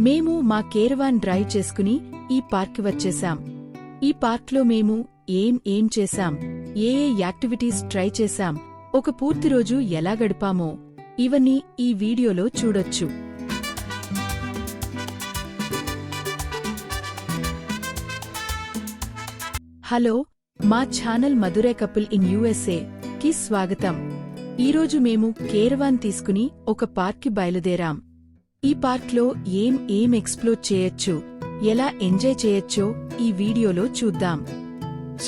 మేము మా కేరవాన్ డ్రైవ్ చేసుకుని ఈ పార్క్ వచ్చేశాం. ఈ పార్క్లో మేము ఏం చేశాం, ఏ యాక్టివిటీస్ ట్రై చేశాం, ఒక పూర్తి రోజు ఎలా గడిపామో ఇవన్నీ ఈ వీడియోలో చూడొచ్చు. హలో, మా channel Madurai couple in USA కి స్వాగతం. ఈరోజు మేము కేరవాన్ తీసుకుని ఒక పార్క్కి బయలుదేరాం. ఈ పార్క్లో ఏం ఎక్స్ప్లోర్ చేయొచ్చు, ఎలా ఎంజాయ్ చేయొచ్చో ఈ వీడియోలో చూద్దాం.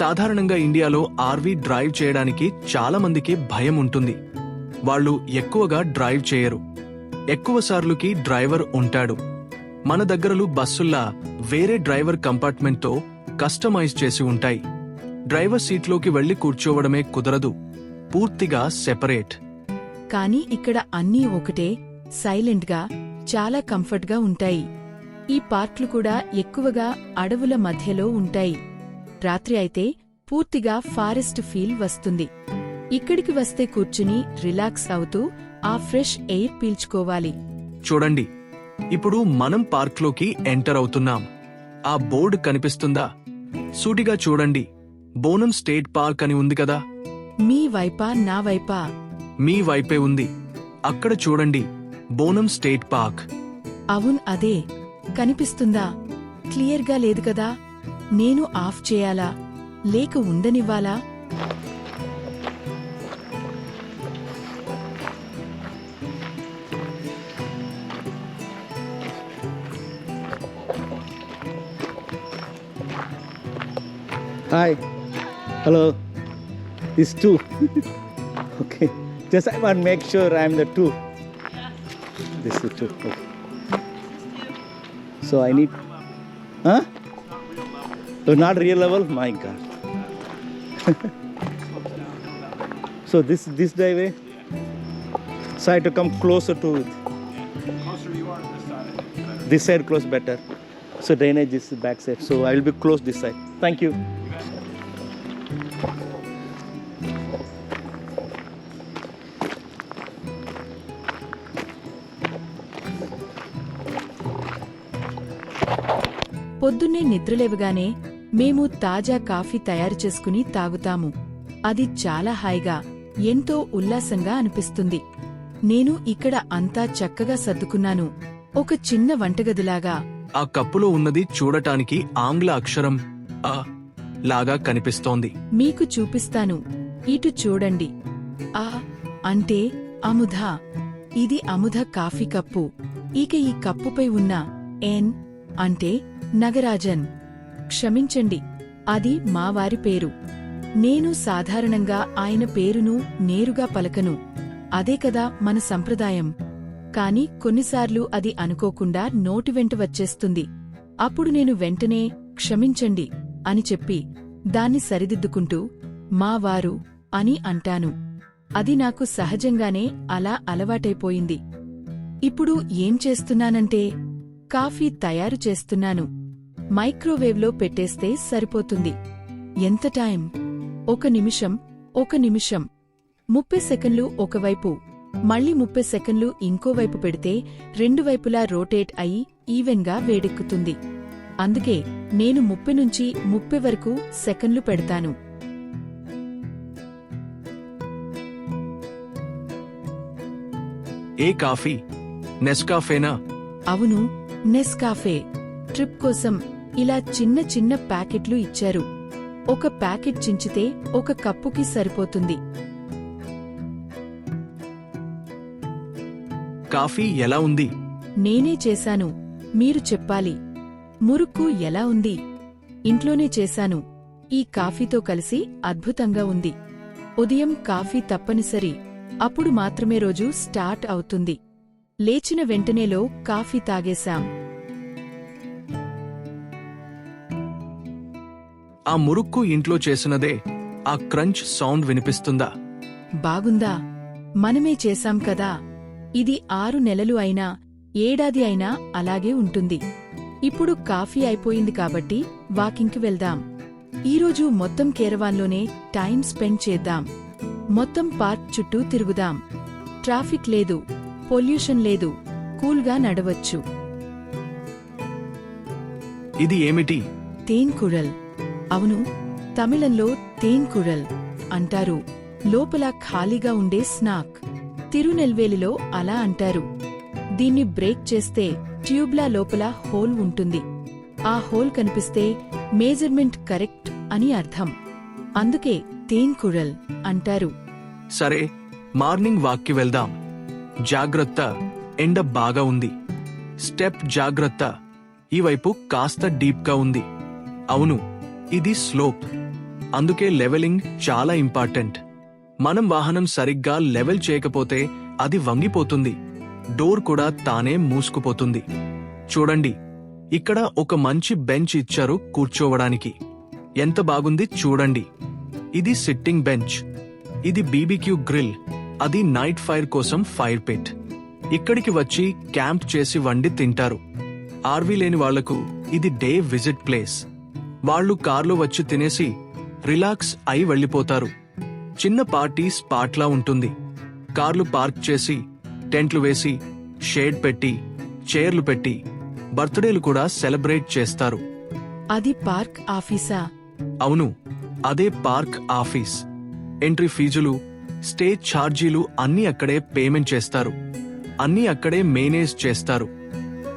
సాధారణంగా ఇండియాలో ఆర్వీ డ్రైవ్ చేయడానికి చాలా మందికి భయం ఉంటుంది. వాళ్ళు ఎక్కువగా డ్రైవ్ చేయరు. ఎక్కువసార్లుకి డ్రైవర్ ఉంటాడు. మన దగ్గరలు బస్సుల్లా వేరే డ్రైవర్ కంపార్ట్మెంట్తో కస్టమైజ్ చేసి ఉంటాయి. డ్రైవర్ సీట్లోకి వెళ్లి కూర్చోవడమే కుదరదు, పూర్తిగా సెపరేట్. కానీ ఇక్కడ అన్నీ ఒకటే, సైలెంట్గా, చాలా కంఫర్ట్గా ఉంటాయి. ఈ పార్క్లు కూడా ఎక్కువగా అడవుల మధ్యలో ఉంటాయి. రాత్రి అయితే పూర్తిగా ఫారెస్ట్ ఫీల్ వస్తుంది. ఇక్కడికి వస్తే కూర్చుని రిలాక్స్ అవుతూ ఆ ఫ్రెష్ ఎయిర్ పీల్చుకోవాలి. చూడండి, ఇప్పుడు మనం పార్క్లోకి ఎంటర్ అవుతున్నాం. ఆ బోర్డు కనిపిస్తుందా? సూటిగా చూడండి, బోనం స్టేట్ పార్క్ అని ఉంది కదా. మీ వైపా నా వైపా? మీ వైపే ఉంది. అక్కడ చూడండి, బోనం స్టేట్ పార్క్. అవును, అదే. కనిపిస్తుందా? క్లియర్గా లేదు కదా. నేను ఆఫ్ చేయాలా లేక ఉండనివ్వాలా? Hi. Hello. It's two. Okay. Just I want to make sure I'm the two. This is two. Okay. So I need. Huh? So not real level? My God. So this driveway. So I have to come closer to it. Closer you are to this side. This side close better. So drainage is back side. So I will be close this side. Thank you. పొద్దున్నే నిద్రలేవగానే మేము తాజా coffee తయారు చేసుకుని తాగుతాము. అది చాలా హాయిగా, ఎంతో ఉల్లాసంగా అనిపిస్తుంది. నేను ఇక్కడ అంతా చక్కగా సర్దుకున్నాను, ఒక చిన్న వంటగదిలాగా. ఆ కప్పులో ఉన్నది చూడటానికి ఆంగ్ల అక్షరం అ లాగా కనిపిస్తోంది. మీకు చూపిస్తాను, ఇటు చూడండి. ఆ అంటే అముధ. ఇది అముధ కాఫీ కప్పు. ఇక ఈ కప్పుపై ఉన్న ఎన్ అంటే నగరాజన్. క్షమించండి, అది మా వారి పేరు. నేను సాధారణంగా ఆయన పేరును నేరుగా పలకను, అదే కదా మన సంప్రదాయం. కాని కొన్నిసార్లు అది అనుకోకుండా నోటి వెంట వచ్చేస్తుంది. అప్పుడు నేను వెంటనే క్షమించండి అని చెప్పి దాన్ని సరిదిద్దుకుంటూ మా వారు అని అంటాను. అది నాకు సహజంగానే అలా అలవాటైపోయింది. ఇప్పుడు ఏం చేస్తున్నానంటే కాఫీ తయారు చేస్తున్నాను. మైక్రోవేవ్లో పెట్టేస్తే సరిపోతుంది. ఎంత టైం? 1 నిమిషం, 1 నిమిషం. 30 సెకన్లు ఒకవైపు, మళ్ళీ 30 సెకన్లు ఇంకోవైపు పెడితే రెండు వైపులా రోటేట్ అయి ఈవెన్గా వేడెక్కుతుంది. అందుకే నేను 30 నుంచి 30 వరకు సెకన్లు పెడతాను. ఏ కాఫీ? నెస్కాఫేనా? అవును, నెస్కాఫే. ట్రిప్ కోసం ఇలా చిన్న చిన్న ప్యాకెట్లు ఇచ్చారు. ఒక ప్యాకెట్ చించితే ఒక కప్పుకి సరిపోతుంది. కాఫీ ఎలా ఉంది? నేనే చేశాను, మీరు చెప్పాలి. మురుక్కు ఎలా ఉంది? ఇంట్లోనే చేశాను. ఈ కాఫీతో కలిసి అద్భుతంగా ఉంది. ఉదయం కాఫీ తప్పనిసరి, అప్పుడు మాత్రమే రోజు స్టార్ట్ అవుతుంది. లేచిన వెంటనేలో కాఫీ తాగేశాం. ఆ మురుక్కు ఇంట్లో చేసినదే. ఆ క్రంచ్ సౌండ్ వినిపిస్తుందా? బాగుందా? మనమే చేశాం కదా. ఇది 6 నెలలు అయినా, ఏడాది అయినా అలాగే ఉంటుంది. ఇప్పుడు కాఫీ అయిపోయింది కాబట్టి వాకింగ్కి వెళ్దాం. ఈరోజు మొత్తం కేరవాన్లోనే టైం స్పెండ్ చేద్దాం. మొత్తం పార్క్ చుట్టూ తిరుగుదాం. ట్రాఫిక్ లేదు, పొల్యూషన్ లేదు, కూల్గా నడవచ్చు. ఇది ఏమిటి? తేన్కుഴల్. అవును, తమిళంలో తేన్కుഴల్ అంటారు. లోపల ఖాళీగా ఉండే స్నాక్. తిరునెల్వేలిలో అలా అంటారు. దీన్ని బ్రేక్ చేస్తే ట్యూబ్లా లోపల హోల్ ఉంటుంది. ఆ హోల్ కనిపిస్తే మేజర్మెంట్ కరెక్ట్ అని అర్థం. అందుకే తేన్కుഴల్ అంటారు. సరే, మార్నింగ్ వాక్కి వెళ్దాం. జాగ్రత్త, ఎండ బాగా ఉంది. స్టెప్ జాగ్రత్త, ఈ వైపు కాస్త డీప్గా ఉంది. అవును, ఇది స్లోప్. అందుకే లెవెలింగ్ చాలా ఇంపార్టెంట్. మనం వాహనం సరిగ్గా లెవెల్ చేయకపోతే అది వంగిపోతుంది. డోర్ కూడా తానే మూసుకుపోతుంది. చూడండి, ఇక్కడ ఒక మంచి బెంచ్ ఇచ్చారు కూర్చోవడానికి. ఎంత బాగుంది చూడండి. ఇది సిట్టింగ్ బెంచ్. ఇది బీబీక్యూ గ్రిల్. అది నైట్ ఫైర్ కోసం ఫైర్ పిట్. ఇక్కడికి వచ్చి క్యాంప్ చేసి వండి తింటారు. ఆర్వీ లేని వాళ్లకు ఇది డే విజిట్ ప్లేస్. వాళ్ళు కార్లో వచ్చి తినేసి రిలాక్స్ అయి వెళ్లిపోతారు. చిన్న పార్టీ స్పాట్లా ఉంటుంది. కార్లు పార్క్ చేసి, టెంట్లు వేసి, షేడ్ పెట్టి, చైర్లు పెట్టి బర్త్డేలు కూడా సెలబ్రేట్ చేస్తారు. అది పార్క్ ఆఫీసా? అవును, అదే పార్క్ ఆఫీస్. ఎంట్రీ ఫీజులు, స్టే ఛార్జీలు అన్నీ అక్కడే పేమెంట్ చేస్తారు. అన్నీ అక్కడే మేనేజ్ చేస్తారు.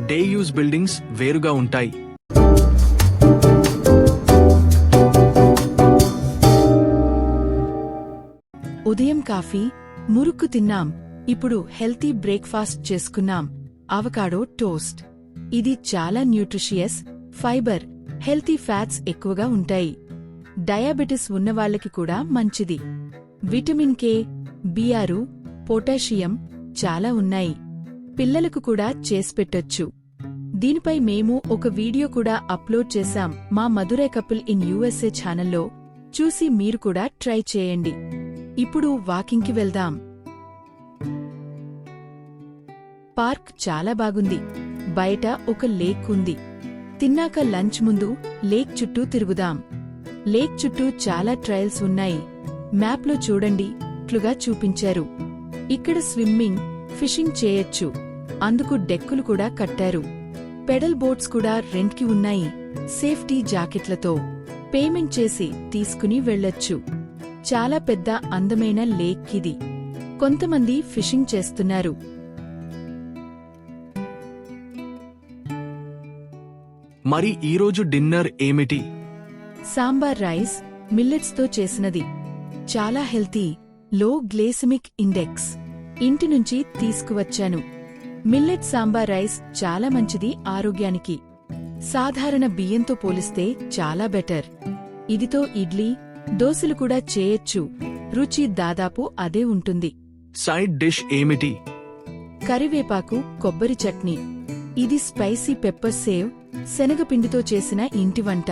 డే యూజ్ బిల్డింగ్స్ వేరుగా ఉంటాయి. ఉదయం కాఫీ, మురుక్కు తిన్నాం. ఇప్పుడు హెల్తీ బ్రేక్ఫాస్ట్ చేసుకున్నాం. Avocado toast. ఇది చాలా న్యూట్రిషియస్, ఫైబర్, హెల్తీ ఫ్యాట్స్ ఎక్కువగా ఉంటాయి. డయాబెటిస్ ఉన్నవాళ్లకి కూడా మంచిది. విటమిన్ కే, B6, పొటాషియం చాలా ఉన్నాయి. పిల్లలకు కూడా చేసిపెట్టొచ్చు. దీనిపై మేము ఒక వీడియో కూడా అప్లోడ్ చేశాం మా మధురై కపుల్ ఇన్ USA ఛానల్లో. చూసి మీరు కూడా ట్రై చేయండి. ఇప్పుడు వాకింగ్కి వెళ్దాం. పార్క్ చాలా బాగుంది. బయట ఒక లేక్ ఉంది. తిన్నాక లంచ్ ముందు లేక్ చుట్టూ తిరుగుదాం. లేక్ చుట్టూ చాలా ట్రయల్స్ ఉన్నాయి. మ్యాప్లో చూడండి, ట్లుగా చూపించారు. ఇక్కడ స్విమ్మింగ్, ఫిషింగ్ చేయొచ్చు. అందుకు డెక్కులు కూడా కట్టారు. పెడల్ బోట్స్ కూడా రెంట్కి ఉన్నాయి, సేఫ్టీ జాకెట్లతో. పేమెంట్ చేసి తీసుకుని వెళ్ళొచ్చు. చాలా పెద్ద అందమైన లేక్ ఇది. కొంతమంది ఫిషింగ్ చేస్తున్నారు. మరి ఈరోజు డిన్నర్ ఏమిటి? సాంబార్ రైస్, మిల్లెట్స్తో చేసినది. చాలా హెల్తీ, లో గ్లైసెమిక్ ఇండెక్స్. ఇంటి నుంచి తీసుకువచ్చాను. మిల్లెట్ సాంబార్ రైస్ చాలా మంచిది ఆరోగ్యానికి. సాధారణ బియ్యంతో పోలిస్తే చాలా బెటర్. ఇదితో ఇడ్లీ, దోశలు కూడా చేయొచ్చు. రుచి దాదాపు అదే ఉంటుంది. సైడ్ డిష్ ఏమిటి? కరివేపాకు, కొబ్బరి చట్నీ. ఇది స్పైసీ పెప్పర్ సేవ్, శనగపిండితో చేసిన ఇంటి వంట.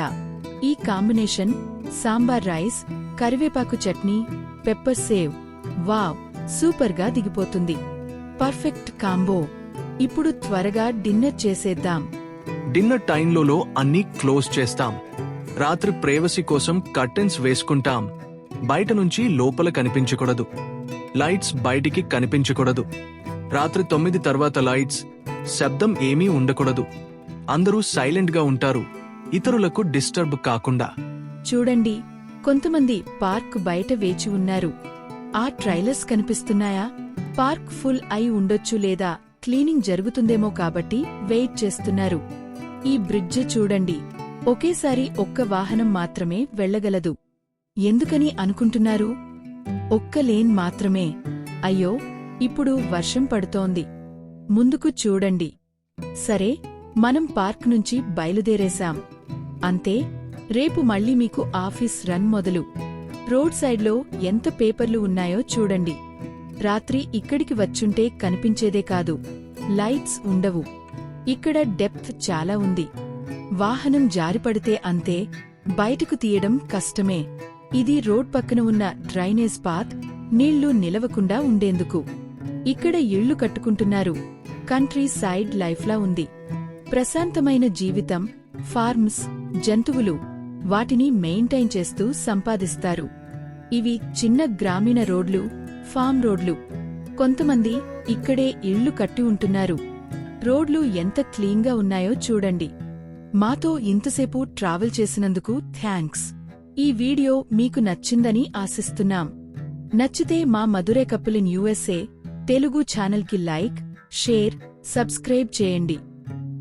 ఈ కాంబినేషన్ సాంబార్ రైస్, కరివేపాకు చట్నీ, పెప్పర్ సేవ్, వావ్, సూపర్గా దిగిపోతుంది. Perfect combo. ఇప్పుడు త్వరగా డిన్నర్ చేసేద్దాం. డిన్నర్ టైంలో అన్నీ క్లోజ్ చేస్తాం. రాత్రి ప్రైవసీ కోసం కర్టెన్స్ వేసుకుంటాం. బయట నుంచి లోపల కనిపించకూడదు. లైట్స్ బయటికి కనిపించకూడదు. రాత్రి 9 తర్వాత లైట్స్, శబ్దం ఏమీ ఉండకూడదు. అందరూ సైలెంట్గా ఉంటారు, ఇతరులకు డిస్టర్బ్ కాకుండా. చూడండి, కొంతమంది పార్క్ బయట వేచి ఉన్నారు. ఆ ట్రైలర్స్ కనిపిస్తున్నాయా? పార్క్ ఫుల్ అయి ఉండొచ్చు లేదా క్లీనింగ్ జరుగుతుందేమో కాబట్టి వెయిట్ చేస్తున్నారు. ఈ బ్రిడ్జ్ చూడండి, ఒకేసారి ఒక్క వాహనం మాత్రమే వెళ్లగలదు. ఎందుకని అనుకుంటున్నారు? ఒక్క లేన్ మాత్రమే. అయ్యో, ఇప్పుడు వర్షం పడుతోంది. ముందుకు చూడండి. సరే, మనం పార్క్ నుంచి బయలుదేరేశాం. అంతే, రేపు మళ్ళీ మీకు ఆఫీస్ రన్ మొదలు. రోడ్ సైడ్లో ఎంత పేపర్లు ఉన్నాయో చూడండి. రాత్రి ఇక్కడికి వచ్చుంటే కనిపించేదే కాదు, లైట్స్ ఉండవు. ఇక్కడ డెప్త్ చాలా ఉంది. వాహనం జారిపడితే అంతే, బయటకు తీయడం కష్టమే. ఇది రోడ్ పక్కన ఉన్న డ్రైనేజ్ పాత్, నీళ్లు నిలవకుండా ఉండేందుకు. ఇక్కడ ఇళ్లు కట్టుకుంటున్నారు. కంట్రీ సైడ్ లైఫ్లా ఉంది. ప్రశాంతమైన జీవితం, ఫార్మ్స్, జంతువులు, వాటిని మెయింటైన్ చేస్తూ సంపాదిస్తారు. ఇవి చిన్న గ్రామీణ రోడ్లు, ఫామ్ రోడ్లు. కొంతమంది ఇక్కడే ఇళ్లు కట్టి ఉంటున్నారు. రోడ్లు ఎంత క్లీన్గా ఉన్నాయో చూడండి. మాతో ఇంతసేపు ట్రావెల్ చేసినందుకు థ్యాంక్స్. ఈ వీడియో మీకు నచ్చిందని ఆశిస్తున్నాం. నచ్చితే మా Madurai couple in USA Telugu ఛానల్కి లైక్, షేర్, సబ్స్క్రైబ్ చేయండి.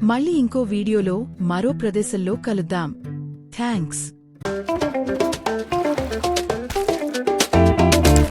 మళ్ళీ ఇంకో వీడియోలో మరో ప్రదేశంలో కలుద్దాం. థ్యాంక్స్.